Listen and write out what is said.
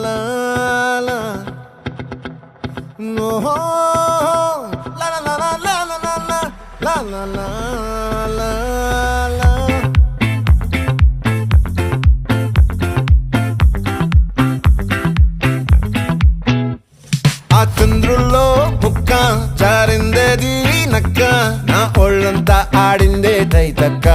la la. No, la la la la la la la la la la la la. ఆ చంద్రుల్లో ముక్క చారిందేది నక్క నా ఒళ్ళంతా ఆడిందే తైతక్క